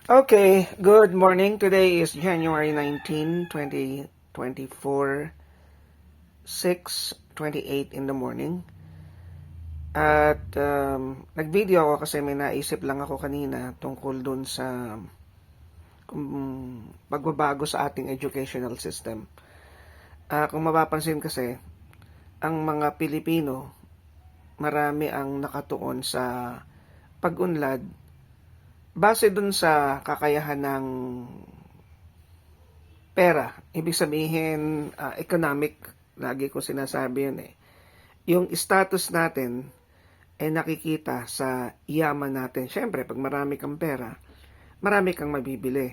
Okay, good morning. Today is January 19, 2024, 6:28 in the morning. At nag-video ako kasi may naisip lang ako kanina tungkol dun sa pagbabago sa ating educational system. Kung mapapansin kasi, ang mga Pilipino, marami ang nakatuon sa pag-unlad base dun sa kakayahan ng pera. Ibig sabihin, economic, lagi ko sinasabi yun eh. Yung status natin ay nakikita sa yaman natin. Siyempre, pag marami kang pera, marami kang mabibili.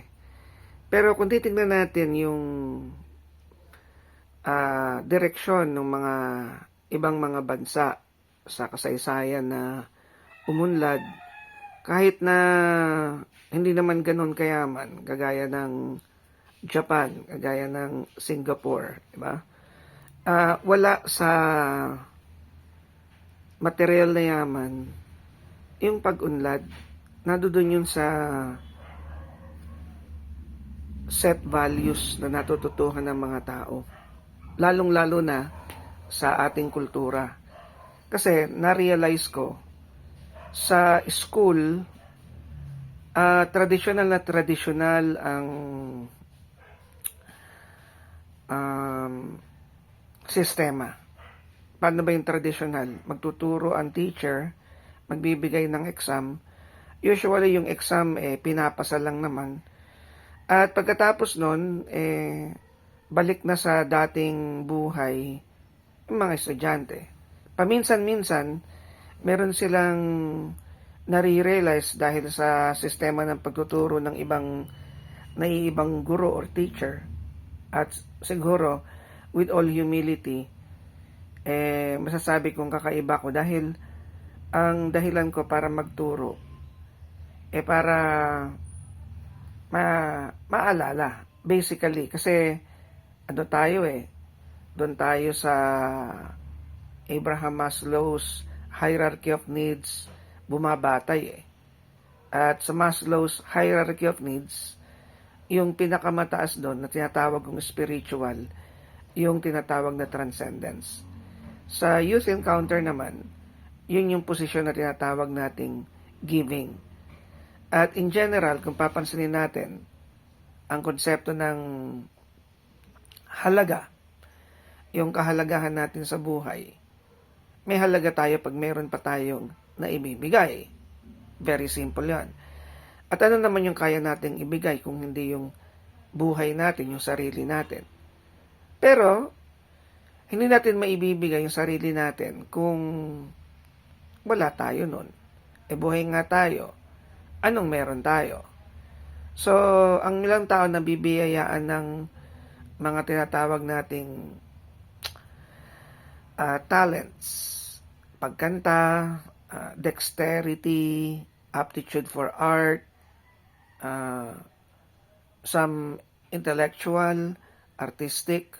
Pero kung titingnan natin yung direksyon ng mga ibang mga bansa sa kasaysayan na umunlad, kahit na hindi naman ganun kayaman, kagaya ng Japan, kagaya ng Singapore, di ba? Wala sa material na yaman yung pag-unlad. Nandoon yun sa set values na natututuhan ng mga tao. Lalong-lalo na sa ating kultura. Kasi na-realize ko, sa school, traditional na traditional ang sistema. Paano ba yung traditional? Magtuturo ang teacher, magbibigay ng exam. Usually yung exam pinapasa lang naman. At pagkatapos nun, balik na sa dating buhay yung mga estudyante. Paminsan-minsan, meron silang nare-realize dahil sa sistema ng pagtuturo ng naiibang guro or teacher. At siguro, with all humility, masasabi kong kakaiba ko dahil ang dahilan ko para magturo para maalala basically kasi ano tayo doon tayo sa Abraham Maslow's hierarchy of needs bumabatay at sa Maslow's hierarchy of needs yung pinakamataas doon na tinatawag kong spiritual, yung tinatawag na transcendence. Sa youth encounter naman, yun yung posisyon na tinatawag nating giving. At in general, kung papansinin natin, ang konsepto ng halaga, yung kahalagahan natin sa buhay, may halaga tayo pag mayroon pa tayong naibibigay. Very simple yan. At ano naman yung kaya nating ibigay kung hindi yung buhay natin, yung sarili natin. Pero, hindi natin maibibigay yung sarili natin kung wala tayo nun. Buhay nga tayo. Anong meron tayo? So, ang ilang tao na bibiyayaan ng mga tinatawag nating talents, pagkanta, dexterity, aptitude for art, some intellectual, artistic,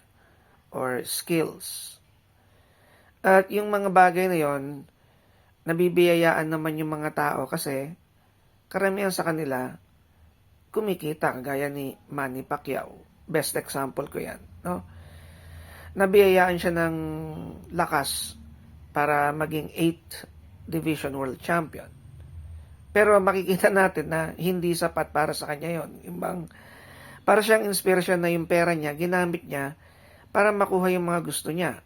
or skills. At yung mga bagay na yon, nabibiyayaan naman yung mga tao kasi karamihan sa kanila kumikita kagaya ni Manny Pacquiao. Best example ko yan. No? Nabiyayaan siya ng lakas para maging 8th Division World Champion. Pero makikita natin na hindi sapat para sa kanya yon. Yung bang, para siyang inspirasyon na yung pera niya, ginamit niya para makuha yung mga gusto niya.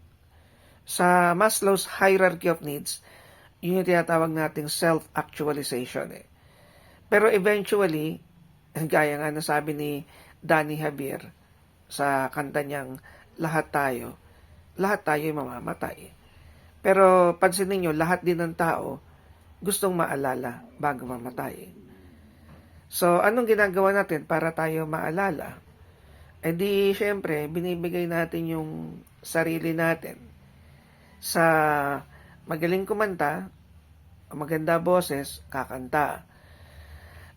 Sa Maslow's hierarchy of needs, yun yung tinatawag nating self-actualization. Pero eventually, gaya nga nasabi ni Danny Javier sa kanta niyang lahat tayo mamamatay. Pero pansinin niyo, lahat din ng tao gustong maalala bago mamatay. So, anong ginagawa natin para tayo maalala? Di, syempre, binibigay natin yung sarili natin sa magaling kumanta, maganda boses, kakanta.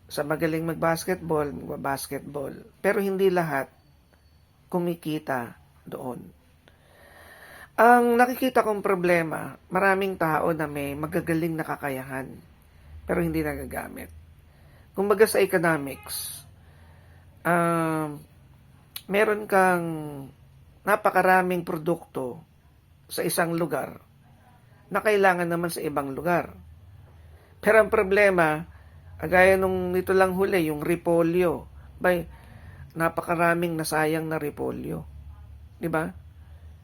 Sa magaling magbasketball, magbabasketball. Pero hindi lahat kumikita doon. Ang nakikita kong problema, maraming tao na may magagaling na kakayahan, pero hindi nagagamit. Kumbaga sa economics, meron kang napakaraming produkto sa isang lugar na kailangan naman sa ibang lugar. Pero ang problema, gaya nung nito lang huli, yung repolyo. Napakaraming nasayang na repolyo. Di ba?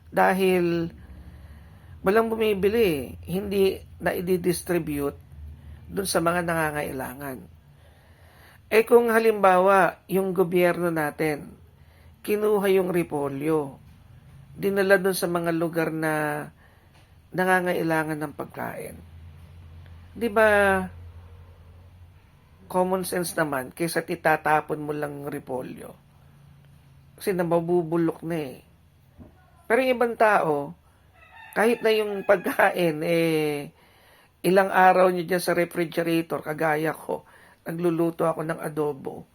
Dahil walang bumibili, hindi na i-distribute dun sa mga nangangailangan. Kung halimbawa, yung gobyerno natin, kinuha yung repolyo, dinala dun sa mga lugar na nangangailangan ng pagkain. Di ba, common sense naman, kaysa titatapon mo lang repolyo. Kasi mabubulok na eh. Pero yung ibang tao, kahit na yung pagkain, ilang araw nyo dyan sa refrigerator, kagaya ko, nagluluto ako ng adobo.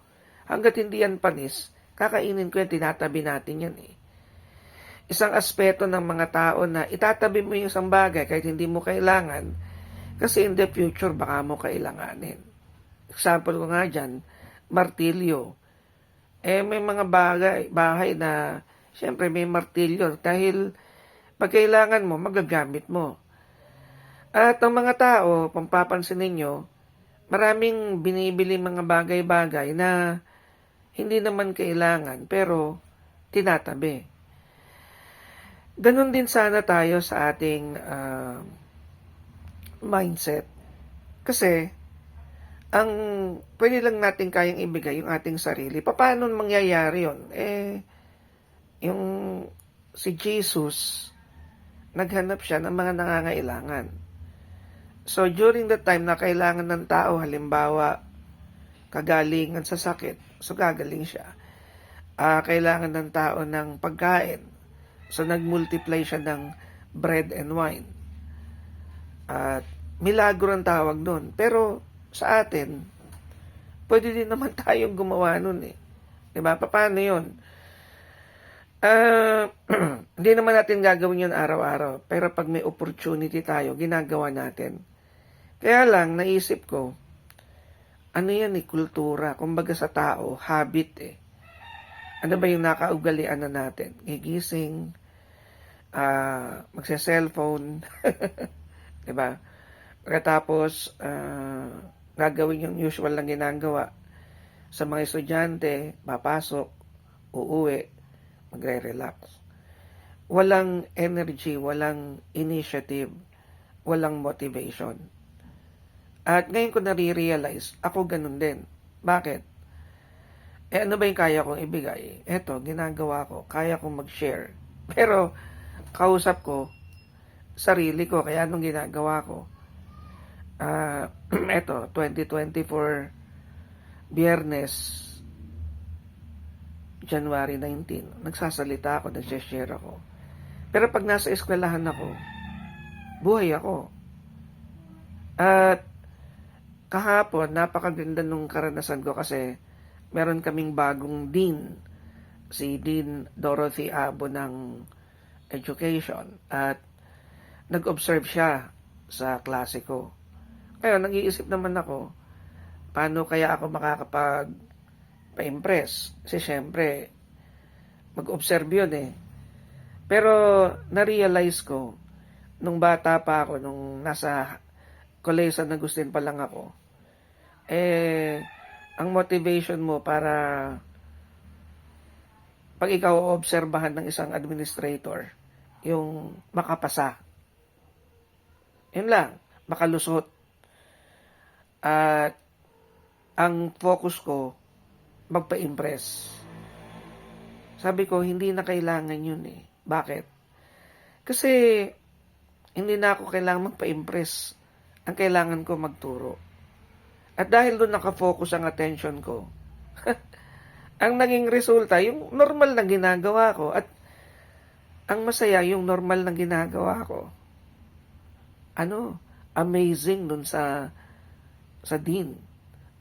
Hanggat hindi yan panis, kakainin ko yan, tinatabi natin yan eh. Isang aspeto ng mga tao na itatabi mo yung isang bagay kahit hindi mo kailangan, kasi in the future, baka mo kailanganin. Example ko nga dyan, martilyo. May mga bahay na, syempre may martilyo, dahil pag kailangan mo, magagamit mo. At ang mga tao, pampapansin ninyo, maraming binibili mga bagay-bagay na hindi naman kailangan, pero tinatabi. Ganon din sana tayo sa ating mindset. Kasi, ang pwede lang natin kayang ibigay yung ating sarili. Paano mangyayari yun? Yung si Jesus, naghanap siya ng mga nangangailangan. So, during the time na kailangan ng tao, halimbawa, kagalingan sa sakit, so gagaling siya. Kailangan ng tao ng pagkain, so nagmultiply siya ng bread and wine. At milagro ang tawag doon. Pero sa atin, pwede din naman tayong gumawa nun eh. Diba? Paano yun? Hindi naman natin gagawin yun araw-araw. Pero pag may opportunity tayo, ginagawa natin. Kaya lang, naisip ko, ano yan eh, kultura. Kumbaga sa tao, habit eh. Ano ba yung nakaugalian na natin? Gigising, magsa-cellphone, diba? Pagkatapos, gagawin yung usual lang ginagawa. Sa mga estudyante, papasok, uuwi, magre-relax. Walang energy, walang initiative, walang motivation. At ngayon ko nare-realize, ako ganun din. Bakit? Ano ba yung kaya kong ibigay? Eto, ginagawa ko. Kaya kong mag-share. Pero, kausap ko, sarili ko. Kaya anong ginagawa ko? Eto, 2024, Biyernes, January 19, nagsasalita ako, nag-share ako. Pero pag nasa eskwelahan ako, buhay ako. At kahapon, napakaganda nung karanasan ko kasi meron kaming bagong dean, si Dean Dorothy Abo ng Education. At nag-observe siya sa klase ko. Kaya nag-iisip naman ako, paano kaya ako makakapag-impress? Kasi syempre, mag-observe yun eh. Pero na-realize ko, nung bata pa ako, nung nasa Colegio San Agustin pa lang ako, ang motivation mo para pag ikaw obserbahan ng isang administrator, yung makapasa. Yun lang, makalusot. At ang focus ko, magpa-impress. Sabi ko, hindi na kailangan yun eh. Bakit? Kasi, hindi na ako kailangan magpa-impress. Ang kailangan ko magturo. At dahil doon nakafocus ang attention ko, ang naging resulta, yung normal na ginagawa ko. At ang masaya, yung normal na ginagawa ko. Amazing dun sa dean.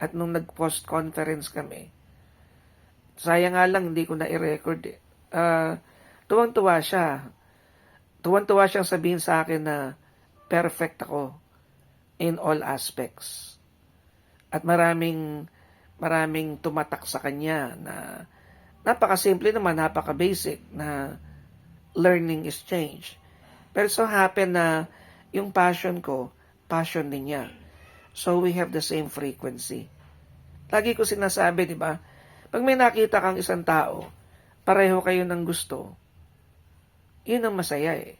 At nung nag-post conference kami, sayang nga lang, hindi ko na i-record eh. Tuwang-tuwa siya. Tuwang-tuwa siyang sabihin sa akin na perfect ako in all aspects. At maraming maraming tumatak sa kanya na napakasimple naman, napaka-basic na learning is change. Pero so happen na yung passion ko, passion din niya. So we have the same frequency. Lagi ko sinasabi, di ba? Pag may nakita kang isang tao, pareho kayo ng gusto, yun ang masaya eh.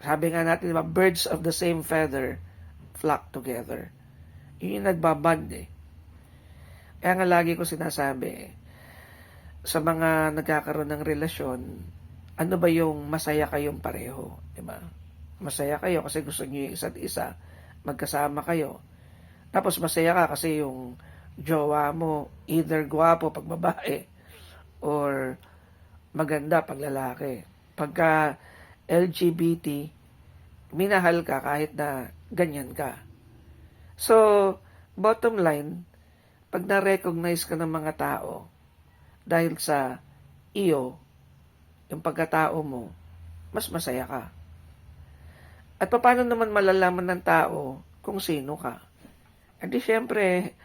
Sabi nga natin, di ba, birds of the same feather flock together. Yun yung nagbaband eh. Kaya nga lagi ko sinasabi, sa mga nagkakaroon ng relasyon, ano ba yung masaya kayong pareho? Diba? Masaya kayo kasi gusto niyo yung isa't isa, magkasama kayo. Tapos masaya ka kasi yung jowa mo, either gwapo pag babae, or maganda pag lalaki. Pagka LGBT, minahal ka kahit na ganyan ka. So, bottom line, pag na-recognize ka ng mga tao, dahil sa iyo, yung pagkatao mo, mas masaya ka. At paano naman malalaman ng tao kung sino ka? E di syempre,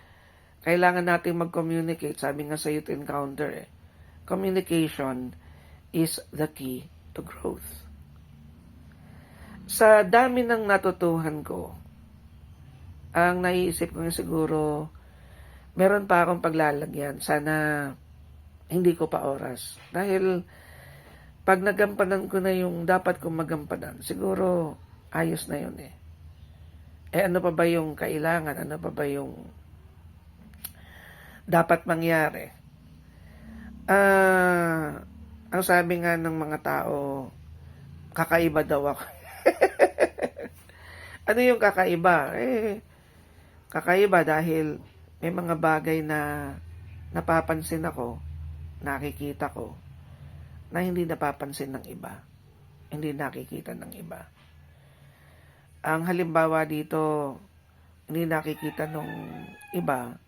kailangan natin mag-communicate. Sabi nga sa Youth Encounter, communication is the key to growth. Sa dami ng natutuhan ko, ang naiisip ko siguro, meron pa akong paglalagyan. Sana hindi ko pa oras. Dahil pag nagampanan ko na yung dapat kong magampanan, siguro ayos na yun eh. Ano pa ba yung kailangan? Ano pa ba yung dapat mangyari? Ang sabi nga ng mga tao, kakaiba daw ako. Ano yung kakaiba? Kakaiba dahil may mga bagay na napapansin ako, nakikita ko, na hindi napapansin ng iba. Hindi nakikita ng iba. Ang halimbawa dito, hindi nakikita ng iba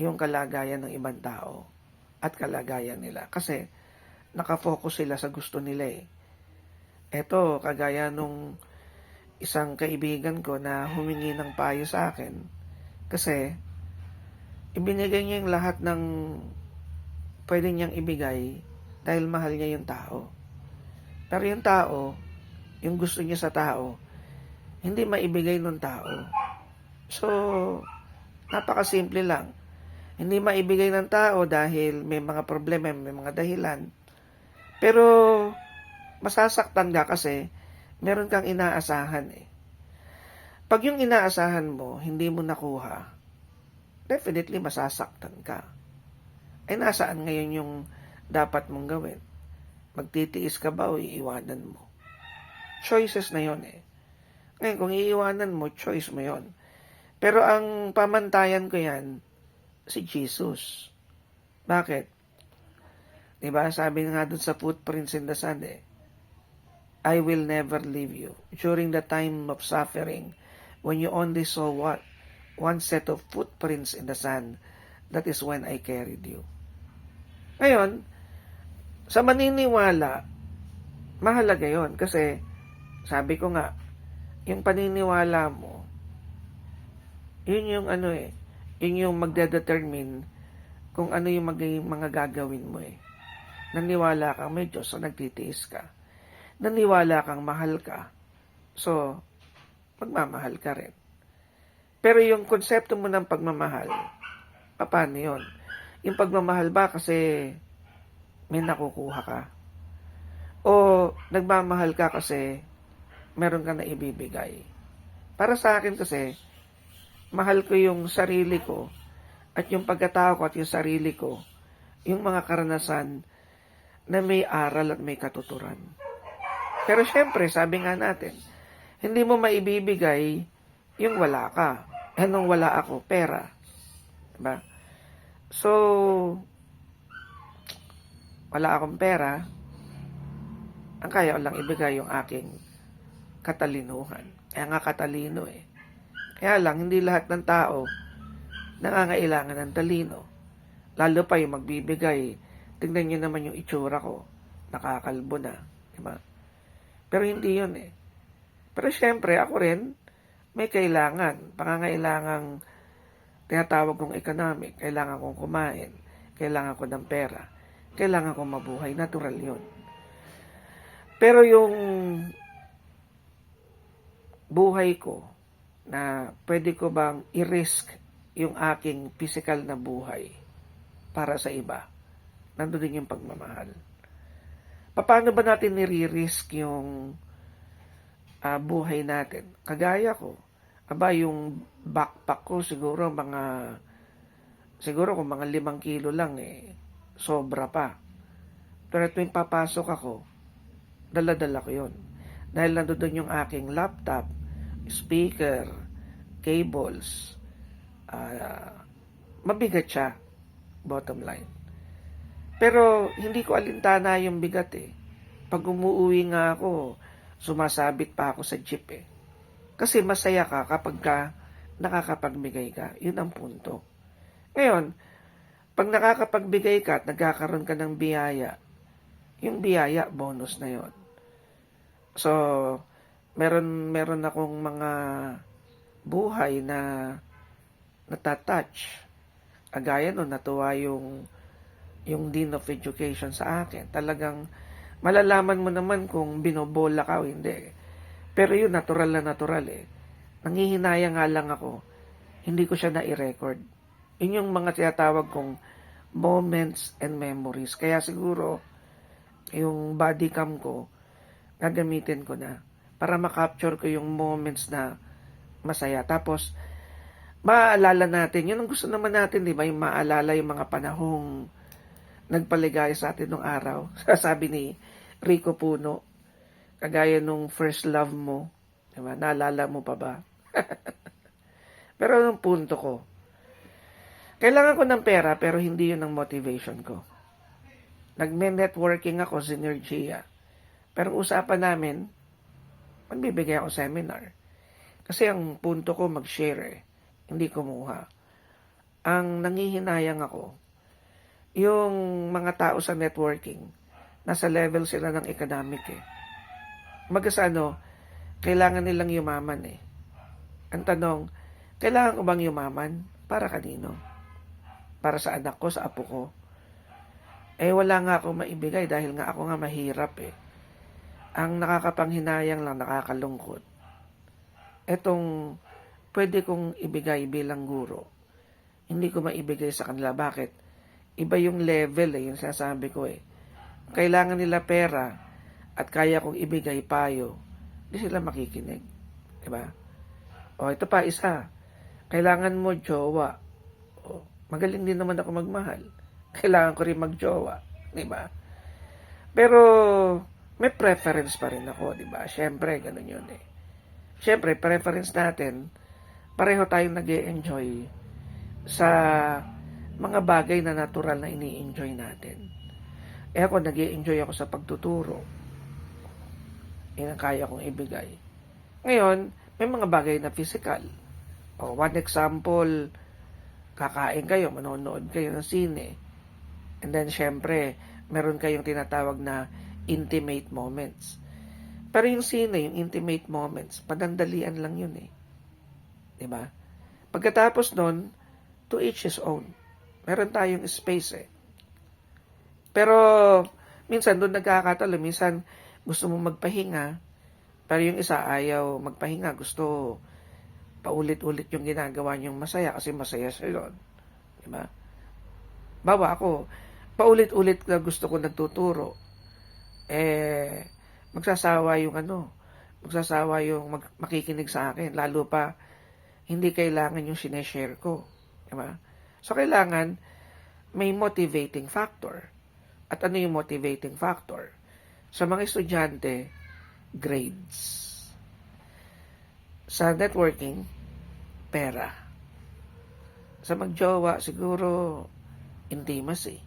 yung kalagayan ng ibang tao at kalagayan nila. Kasi nakafocus sila sa gusto nila eh. Eto, kagaya nung isang kaibigan ko na humingi ng payo sa akin kasi ibinigay niya yung lahat ng pwede niyang ibigay dahil mahal niya yung tao. Pero yung tao, yung gusto niya sa tao, hindi maibigay ng tao. So, napakasimple lang. Hindi maibigay ng tao dahil may mga problema, may mga dahilan. Pero, masasaktan ka kasi meron kang inaasahan eh. Pag yung inaasahan mo, hindi mo nakuha, definitely masasaktan ka. Ay nasaan ngayon yung dapat mong gawin? Magtitiis ka ba o iiwanan mo? Choices na yon eh. Ngayon, kung iiwanan mo, choice mo yon. Pero ang pamantayan ko yan, si Jesus. Bakit? Diba? Sabi nga dun sa footprints in the sand eh, I will never leave you. During the time of suffering, when you only saw what? One set of footprints in the sand, that is when I carried you. Ngayon, sa maniniwala, mahalaga yon kasi sabi ko nga, yung paniniwala mo, yun yung yun yung magdedetermine kung ano yung mga gagawin mo eh. Naniwala kang may Diyos, so nagtitiis ka. Naniwala kang mahal ka, so magmamahal ka rin. Pero yung konsepto mo ng pagmamahal, paano yun? Yung pagmamahal ba kasi may nakukuha ka? O nagmamahal ka kasi meron ka na ibibigay? Para sa akin kasi, mahal ko yung sarili ko at yung pagkatao ko at yung sarili ko, yung mga karanasan na may aral at may katuturan. Pero syempre, sabi nga natin, hindi mo maibibigay yung wala ka. Nung wala ako, pera. Diba? So, wala akong pera, ang kaya ko lang ibigay yung aking katalinuhan. Kaya nga katalino eh. Kaya lang, hindi lahat ng tao nangangailangan ng talino. Lalo pa yung magbibigay. Tingnan nyo naman yung itsura ko. Nakakalbo na. Diba? Pero hindi yun eh. Pero syempre, ako rin, may kailangan. Pangangailangang tinatawag kong economic, kailangan kong kumain, kailangan ko ng pera, kailangan kong mabuhay, natural yun. Pero yung buhay ko, na pwede ko bang i-risk yung aking physical na buhay para sa iba, nandun din yung pagmamahal. Paano ba natin nire-risk yung buhay natin? Kagaya ko, yung backpack ko siguro kung mga 5 kilo lang sobra pa. Pero tuwing papasok ako, dala-dala ko yun. Dahil nandoon yung aking laptop, speaker, cables, mabigat siya, bottom line. Pero hindi ko alintana yung bigat Pag umuwi nga ako, sumasabit pa ako sa jeep Kasi masaya ka kapag nakakapagbigay ka. Yun ang punto. Ngayon, pag nakakapagbigay ka at nagkakaroon ka ng biyaya, yung biyaya, bonus na yon. So, meron akong mga buhay na natatouch. Agaya nun, natuwa yung Dean of Education sa akin. Talagang malalaman mo naman kung binobola ka o hindi. Pero yun, natural na natural Nangihinaya nga lang ako, hindi ko siya na-i-record. Yun yung mga tinatawag kong moments and memories. Kaya siguro, yung body cam ko, gagamitin ko na para makapture ko yung moments na masaya. Tapos, maaalala natin, yun ang gusto naman natin, di ba? Yung maaalala yung mga panahong nagpaligaya sa atin nung araw. Sabi ni Rico Puno, kagaya nung first love mo, di ba? Naalala mo pa ba? Pero yung punto ko, kailangan ko ng pera pero hindi yun ang motivation ko. Nagme-networking ako, Synergia. Pero usapan namin, magbibigay ako seminar. Kasi ang punto ko mag-share hindi kumuha. Ang nangihinayang ako, yung mga tao sa networking, nasa level sila ng economic kailangan nilang yumaman Ang tanong, kailangan ko bang yumaman? Para kanino? Para sa anak ko, sa apo ko? Wala nga ako maibigay dahil nga ako nga mahirap Ang nakakapanghinayang lang, nakakalungkot. Etong pwede kong ibigay bilang guro, hindi ko maibigay sa kanila. Bakit? Iba yung level yung sinasabi ko Kailangan nila pera at kaya kong ibigay payo, hindi sila makikinig. Diba? Ito pa isa. Kailangan mo jowa. Magaling din naman ako magmahal. Kailangan ko rin magjowa. Diba? Pero, may preference pa rin ako, diba? Siyempre, ganun yun Siyempre, preference natin, pareho tayong nag-e-enjoy sa mga bagay na natural na ini-enjoy natin. Ako, nag-e-enjoy ako sa pagtuturo. Yan ang kaya kong ibigay. Ngayon, may mga bagay na physical. One example, kakain kayo, manonood kayo ng sine. And then, syempre, meron kayong tinatawag na intimate moments. Pero yung sine, yung intimate moments, padandalian lang yun Diba? Pagkatapos nun, to each his own. Meron tayong space Pero, minsan doon nagkakatalo. Minsan, gusto mo magpahinga, pero yung isa ayaw magpahinga. Gusto paulit-ulit yung ginagawa niyong masaya kasi masaya siya yun. Diba? Bawa ako, paulit-ulit na gusto ko nagtuturo. Magsasawa yung magsasawa yung makikinig sa akin. Lalo pa, hindi kailangan yung sineshare ko. Diba? So, kailangan may motivating factor. At ano yung motivating factor? Sa mga estudyante, grades. Sa networking, pera. Sa magjowa, siguro, intimacy.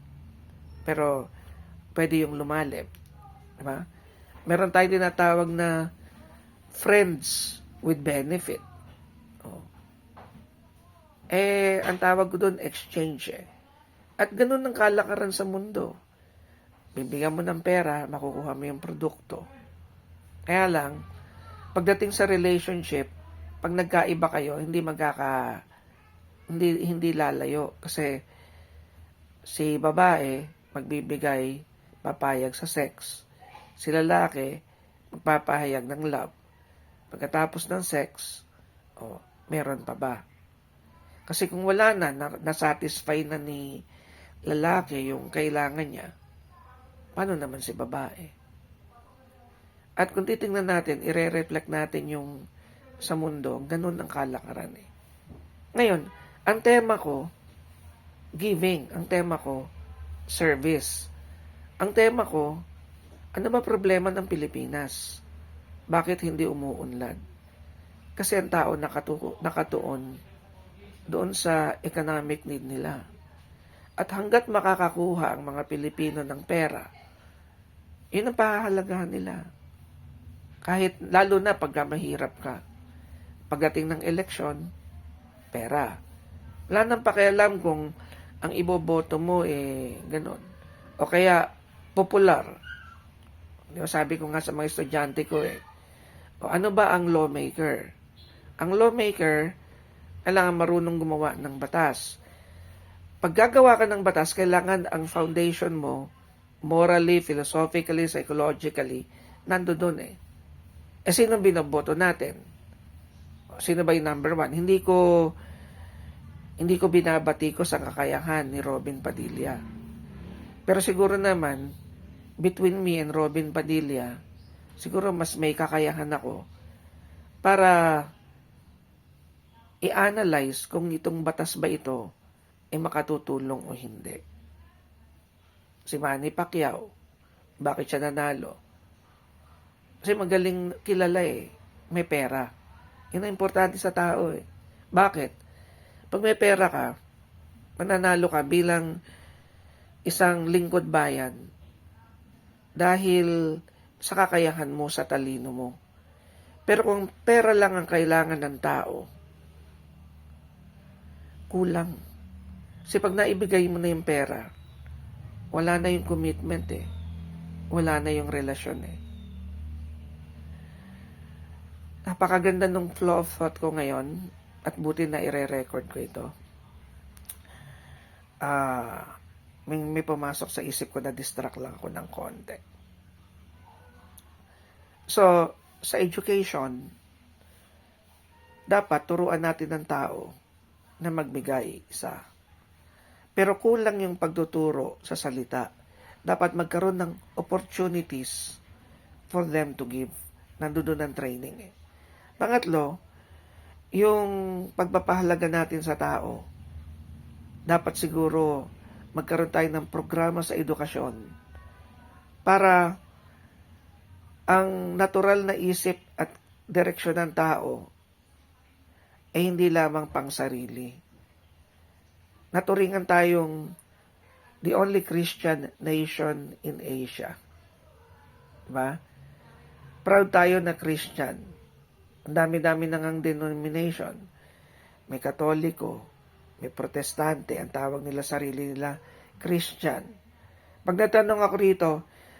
Pero, pwede yung lumalim. Diba? Meron tayong tinatawag na friends with benefit. Ang tawag ko doon, exchange At ganun ang kalakaran sa mundo. Bibigyan mo ng pera, makukuha mo yung produkto. Kaya lang, pagdating sa relationship, pag nagkaiba kayo, hindi hindi lalayo kasi si babae magbibigay, papayag sa sex. Si lalaki magpapahayag ng love. Pagkatapos ng sex, meron pa ba? Kasi kung wala na-satisfy na ni lalaki yung kailangan niya, paano naman si babae? At kung titingnan natin, ire-reflect natin yung sa mundo, ganun ang kalakaran eh. Ngayon, ang tema ko, giving. Ang tema ko, service. Ang tema ko, ano ba problema ng Pilipinas? Bakit hindi umuunlad? Kasi ang tao nakatuon doon sa economic need nila. At hanggat makakakuha ang mga Pilipino ng pera, yun ang pahahalagahan nila. Kahit lalo na pagka mahirap ka. Pagdating ng eleksyon, pera. Wala nang pakialam kung ang iboboto mo ganon. O kaya popular. Di ba, sabi ko nga sa mga estudyante ko o ano ba ang lawmaker? Ang lawmaker, kailangan marunong gumawa ng batas. Pag gagawa ka ng batas, kailangan ang foundation mo, morally, philosophically, psychologically, nandoon sino binoboto natin? Sino ba yung number one? Hindi ko binabati ko sa kakayahan ni Robin Padilla. Pero siguro naman, between me and Robin Padilla, siguro mas may kakayahan ako para i-analyze kung itong batas ba ito ay makatutulong o hindi. Si Manny Pacquiao, bakit siya nanalo? Kasi magaling kilala may pera. Yun ang importante sa tao Bakit? Pag may pera ka, mananalo ka bilang isang lingkod bayan dahil sa kakayahan mo, sa talino mo. Pero kung pera lang ang kailangan ng tao, kulang. Kasi pag naibigay mo na yung pera, wala na yung commitment Wala na yung relasyon Napakaganda ng flow of thought ko ngayon at buti na ire-record ko ito. May pumasok sa isip ko na distract lang ako ng konti. So, sa education, dapat turuan natin ng tao na magbigay isa. Pero kulang yung pagtuturo sa salita. Dapat magkaroon ng opportunities for them to give. Nandoon ang training Pangatlo, yung pagpapahalaga natin sa tao. Dapat siguro magkaroon tayo ng programa sa edukasyon para ang natural na isip at direksyon ng tao ay hindi lamang pang sarili. Naturingan tayong the only Christian nation in Asia. Diba? Proud tayo na Christian. Ang dami-dami nang denomination. May Katoliko, may Protestante, ang tawag nila sarili nila Christian. Pag natanong ako rito,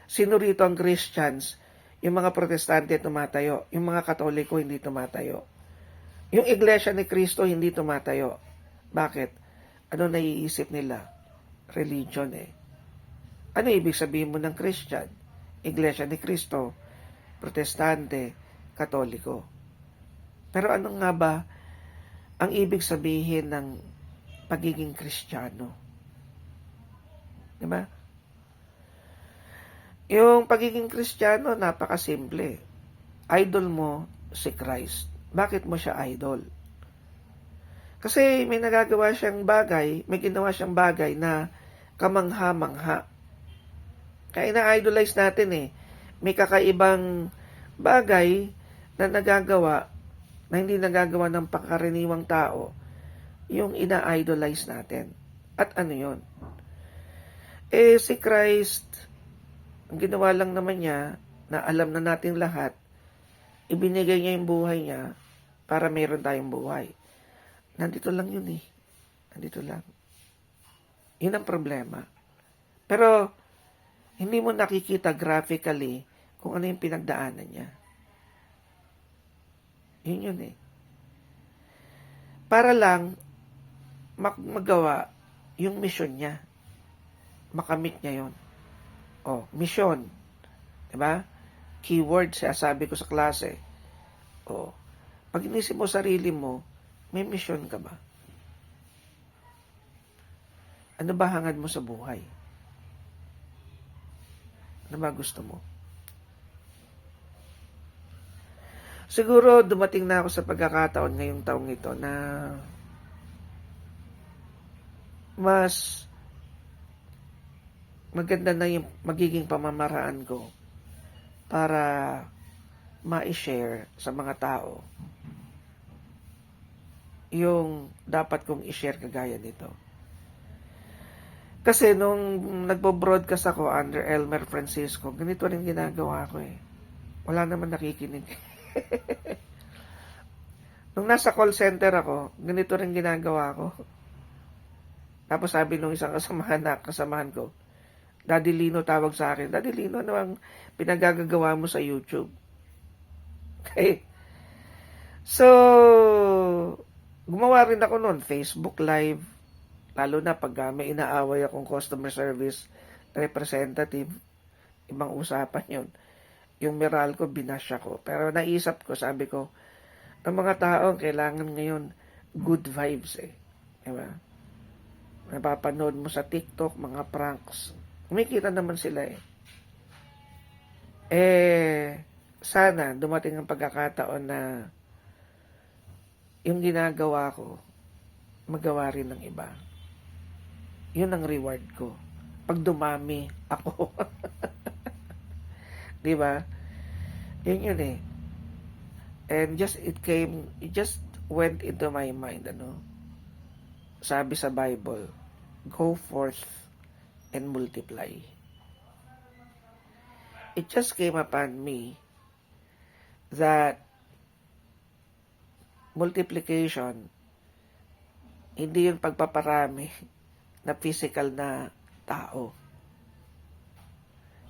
sino rito ang Christians? Yung mga Protestante tumatayo, yung mga Katoliko hindi tumatayo. Yung Iglesia ni Cristo hindi tumatayo. Bakit? Ano naiisip nila? Religion Ano ibig sabihin mo ng Christian? Iglesia ni Cristo, Protestante, Katoliko. Pero ano nga ba ang ibig sabihin ng pagiging Kristiyano? Diba? Yung pagiging Kristiyano, napakasimple. Idol mo si Christ. Bakit mo siya idol? Kasi may nagagawa siyang bagay, may ginawa siyang bagay na kamangha-mangha. Kaya na-idolize natin May kakaibang bagay na nagagawa na hindi nagagawa ng pangkaraniwang tao, yung ina-idolize natin. At ano yun? Si Christ, ang ginawa lang naman niya, na alam na natin lahat, ibinigay niya yung buhay niya para meron tayong buhay. Nandito lang yun Nandito lang. Yun ang problema. Pero, hindi mo nakikita graphically kung ano yung pinagdaanan niya. Yun Para lang magawa yung mission niya. Makamit niya yon. Mission. Diba? Keyword, sabi ko sa klase. Pag inisip mo sarili mo, may mission ka ba? Ano ba hangad mo sa buhay? Ano ba gusto mo? Siguro dumating na ako sa pagkakataon ngayong taong ito na mas maganda na yung magiging pamamaraan ko para ma-share sa mga tao yung dapat kong i-share kagaya nito. Kasi nung nagbo-broadcast ako under Elmer Francisco, ganito rin ginagawa ko eh. Wala naman nakikinig. Nung nasa call center ako, ganito rin ginagawa ko. Tapos sabi nung isang kasamahan ko, Daddy Lino tawag sa akin. Daddy Lino, ano ang pinagagagawa mo sa YouTube? Okay. So, gumawa rin ako noon, Facebook Live. Lalo na pag may inaaway akong customer service representative, ibang usapan yun. Yung Meralco, binash ako. Pero naisip ko, sabi ko, ang mga tao, kailangan ngayon good vibes eh. Diba? Napapanood mo sa TikTok, mga pranks. Kumikita naman sila eh. Sana dumating ang pagkakataon na yung ginagawa ko, magawa rin ng iba. Yun ang reward ko. Pag dumami ako. Diba? Yun eh. And it just went into my mind, Sabi sa Bible, go forth and multiply. It just came upon me that multiplication, hindi yung pagpaparami na physical na tao.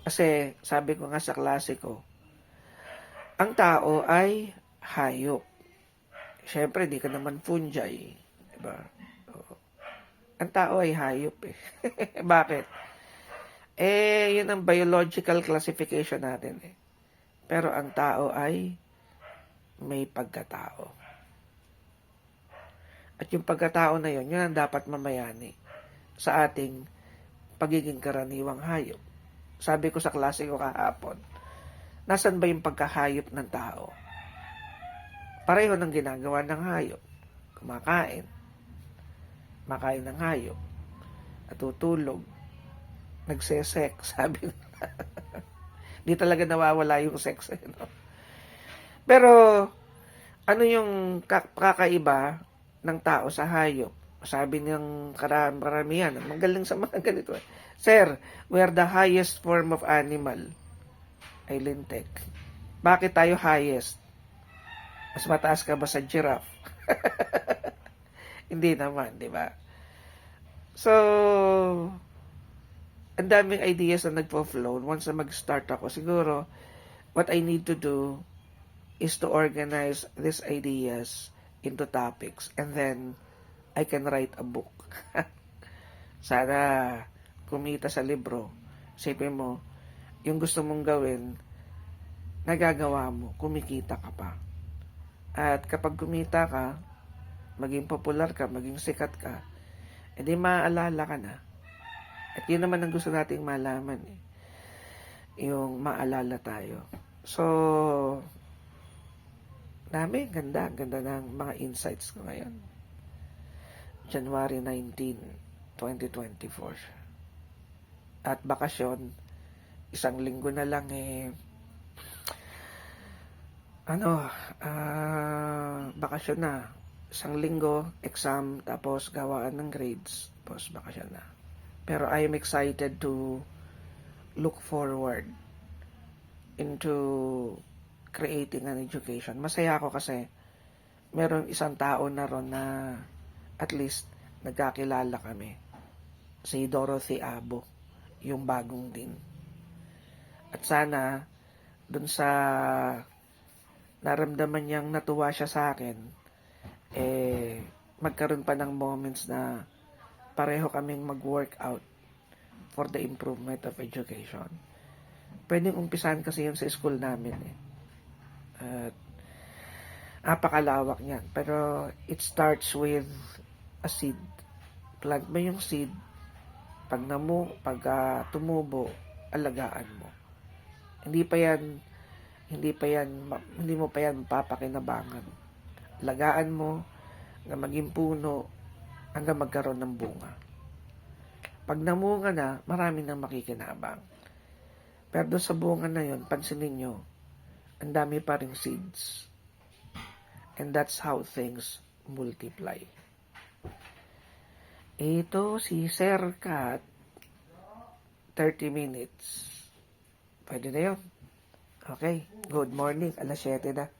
Kasi sabi ko nga sa klase ko, ang tao ay hayop. Siyempre, di ka naman fungi. Diba? Ang tao ay hayop eh. Bakit? Yun ang biological classification natin eh. Pero ang tao ay may pagkatao. At yung pagkatao na yun ang dapat mamayani sa ating pagiging karaniwang hayop. Sabi ko sa klase ko kahapon, nasan ba yung pagkahayop ng tao? Pareho ng ginagawa ng hayop. Kumakain. Makain ng hayop. Natutulog. Nagsesex. Sabi nila. Di talaga nawawala yung sex. Pero, ano yung kakaiba ng tao sa hayop? Sabi ng karamihan, magaling sa mga ganito. Sir, we are the highest form of animal. Ay lintek. Bakit tayo highest? Mas mataas ka ba sa giraffe? Hindi naman, di ba? So, ang daming ideas na nagpo-flow. Once na mag-start ako, siguro, what I need to do is to organize these ideas into topics. And then, I can write a book. Sana kumita sa libro. Isipin mo, yung gusto mong gawin, nagagawa mo, kumikita ka pa. At kapag kumita ka, maging popular ka, maging sikat ka, edi maaalala ka na. At yun naman ang gusto nating malaman eh. Yung maalala tayo. So, dami, ganda ng mga insights ko ngayon. January 19, 2024. At bakasyon, isang linggo na lang bakasyon na. Isang linggo, exam, tapos gawaan ng grades, tapos bakasyon na. Pero I am excited to look forward into creating an education. Masaya ako kasi meron isang tao na ron na at least nagkakilala kami. Si Dorothy Abo, yung bagong din. At sana, dun sa naramdaman niyang natuwa siya sa akin, magkaroon pa ng moments na pareho kaming mag-workout for the improvement of education. Pwedeng umpisahan kasi yun sa school namin eh. At napakalawak niyan. Pero it starts with a seed. Plant mo yung seed. Pag tumubo, alagaan mo. Hindi mo pa yan papakinabangan. Alagaan mo hanggang maging puno, hanggang magkaroon ng bunga. Pag namunga na, marami nang makikinabang. Pero doon sa bunga na yun, pansinin nyo, ang dami pa ring seeds. And that's how things multiply. Ito si Sir Cat, 30 minutes. Pwede na yun. Okay, good morning. 7:00 na.